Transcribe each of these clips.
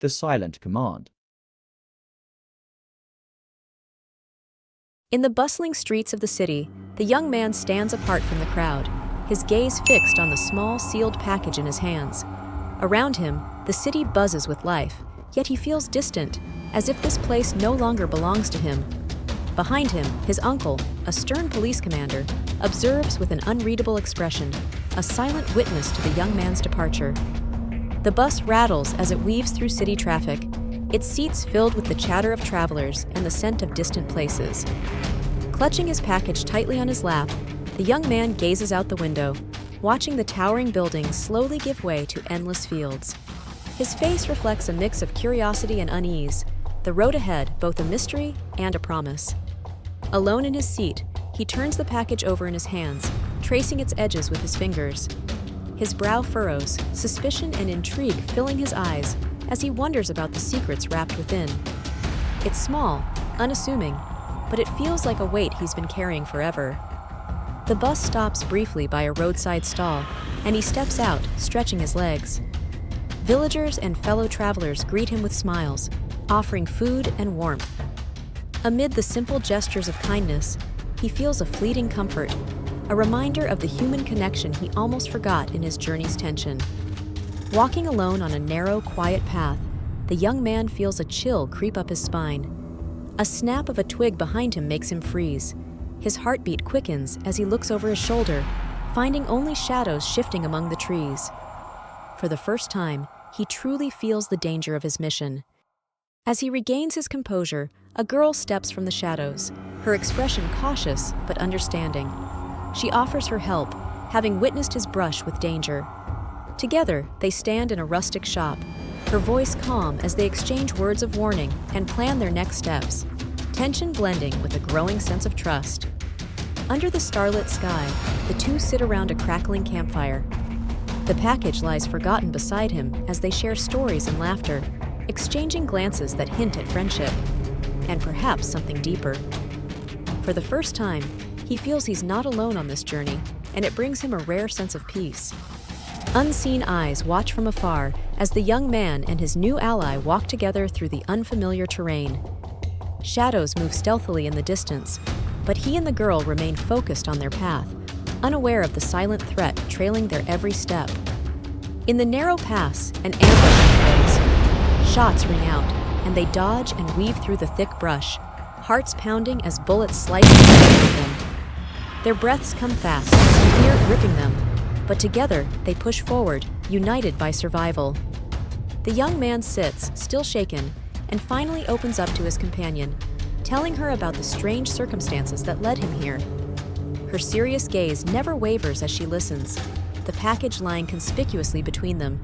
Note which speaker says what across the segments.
Speaker 1: the silent command.
Speaker 2: In the bustling streets of the city, the young man stands apart from the crowd, his gaze fixed on the small, sealed package in his hands. Around him, the city buzzes with life, yet he feels distant, as if this place no longer belongs to him. Behind him, his uncle, a stern police commander, observes with an unreadable expression, a silent witness to the young man's departure. The bus rattles as it weaves through city traffic, its seats filled with the chatter of travelers and the scent of distant places. Clutching his package tightly on his lap, the young man gazes out the window, watching the towering buildings slowly give way to endless fields. His face reflects a mix of curiosity and unease, the road ahead both a mystery and a promise. Alone in his seat, he turns the package over in his hands, tracing its edges with his fingers. His brow furrows, suspicion and intrigue filling his eyes as he wonders about the secrets wrapped within. It's small, unassuming, but it feels like a weight he's been carrying forever. The bus stops briefly by a roadside stall, and he steps out, stretching his legs. Villagers and fellow travelers greet him with smiles, offering food and warmth. Amid the simple gestures of kindness, he feels a fleeting comfort, a reminder of the human connection he almost forgot in his journey's tension. Walking alone on a narrow, quiet path, the young man feels a chill creep up his spine. A snap of a twig behind him makes him freeze. His heartbeat quickens as he looks over his shoulder, finding only shadows shifting among the trees. For the first time, he truly feels the danger of his mission. As he regains his composure, a girl steps from the shadows, her expression cautious but understanding. She offers her help, having witnessed his brush with danger. Together, they stand in a rustic shop, her voice calm as they exchange words of warning and plan their next steps, tension blending with a growing sense of trust. Under the starlit sky, the two sit around a crackling campfire. The package lies forgotten beside him as they share stories and laughter, exchanging glances that hint at friendship, and perhaps something deeper. For the first time, he feels he's not alone on this journey, and it brings him a rare sense of peace. Unseen eyes watch from afar as the young man and his new ally walk together through the unfamiliar terrain. Shadows move stealthily in the distance, but he and the girl remain focused on their path, unaware of the silent threat trailing their every step. In the narrow pass, an ambush unfolds. Shots ring out, and they dodge and weave through the thick brush, hearts pounding as bullets slice through them. Their breaths come fast, fear gripping them, but together they push forward, united by survival. The young man sits, still shaken, and finally opens up to his companion, telling her about the strange circumstances that led him here. Her serious gaze never wavers as she listens, the package lying conspicuously between them,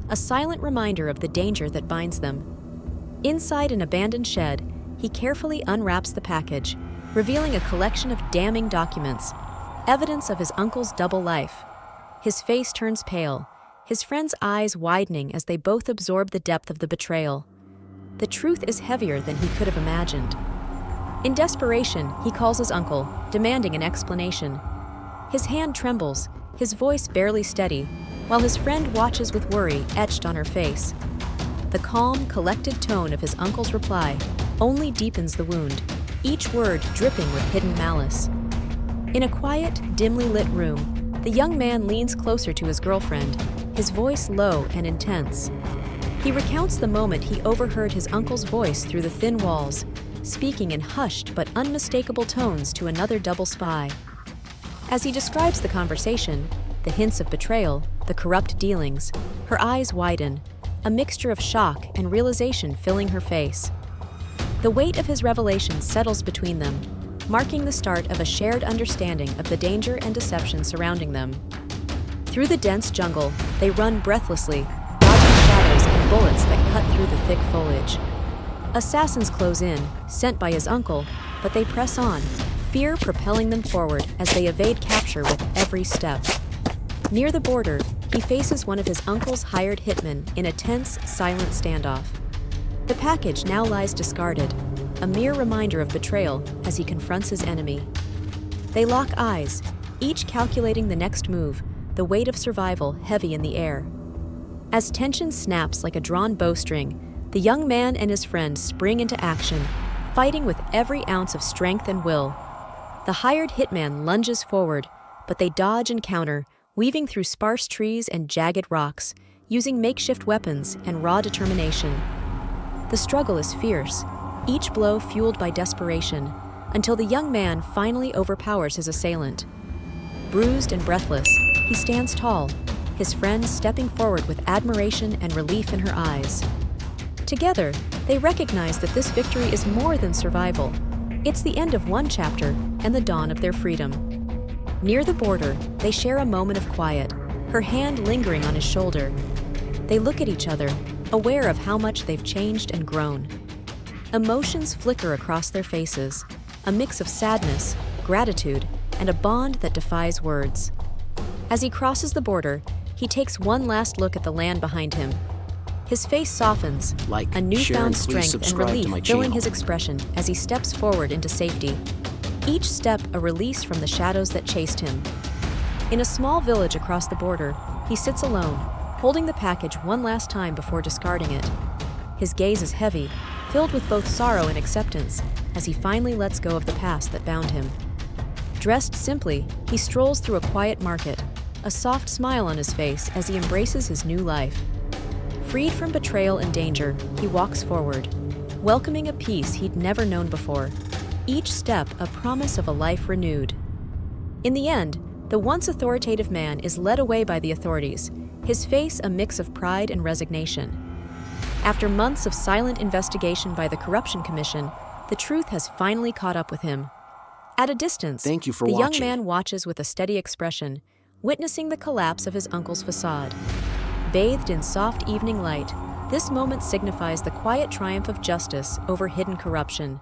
Speaker 2: a silent reminder of the danger that binds them. Inside an abandoned shed, he carefully unwraps the package, revealing a collection of damning documents, evidence of his uncle's double life. His face turns pale, his friend's eyes widening as they both absorb the depth of the betrayal. The truth is heavier than he could have imagined. In desperation, he calls his uncle, demanding an explanation. His hand trembles, his voice barely steady, while his friend watches with worry etched on her face. The calm, collected tone of his uncle's reply only deepens the wound, each word dripping with hidden malice. In a quiet, dimly lit room, the young man leans closer to his girlfriend, his voice low and intense. He recounts the moment he overheard his uncle's voice through the thin walls, speaking in hushed but unmistakable tones to another double spy. As he describes the conversation, the hints of betrayal, the corrupt dealings, her eyes widen, a mixture of shock and realization filling her face. The weight of his revelation settles between them, marking the start of a shared understanding of the danger and deception surrounding them. Through the dense jungle, they run breathlessly, dodging shadows and bullets that cut through the thick foliage. Assassins close in, sent by his uncle, but they press on, fear propelling them forward as they evade capture with every step. Near the border, he faces one of his uncle's hired hitmen in a tense, silent standoff. The package now lies discarded, a mere reminder of betrayal as he confronts his enemy. They lock eyes, each calculating the next move, the weight of survival heavy in the air. As tension snaps like a drawn bowstring, The young man and his friend spring into action, fighting with every ounce of strength and will. The hired hitman lunges forward, but they dodge and counter, weaving through sparse trees and jagged rocks, using makeshift weapons and raw determination. The struggle is fierce, each blow fueled by desperation, until the young man finally overpowers his assailant. Bruised and breathless, he stands tall, his friend stepping forward with admiration and relief in her eyes. Together, they recognize that this victory is more than survival. It's the end of one chapter and the dawn of their freedom. Near the border, they share a moment of quiet, her hand lingering on his shoulder. They look at each other, aware of how much they've changed and grown. Emotions flicker across their faces, a mix of sadness, gratitude, and a bond that defies words. As he crosses the border, he takes one last look at the land behind him. His face softens, a newfound strength and relief filling his expression as he steps forward into safety. Each step a release from the shadows that chased him. In a small village across the border, he sits alone, holding the package one last time before discarding it. His gaze is heavy, filled with both sorrow and acceptance, as he finally lets go of the past that bound him. Dressed simply, he strolls through a quiet market, a soft smile on his face as he embraces his new life. Freed from betrayal and danger, he walks forward, welcoming a peace he'd never known before, each step a promise of a life renewed. In the end, the once authoritative man is led away by the authorities, his face a mix of pride and resignation. After months of silent investigation by the Corruption Commission, the truth has finally caught up with him. At a distance,
Speaker 1: Thank you for
Speaker 2: the
Speaker 1: watching.
Speaker 2: young man watches with a steady expression, witnessing the collapse of his uncle's facade. Bathed in soft evening light, this moment signifies the quiet triumph of justice over hidden corruption.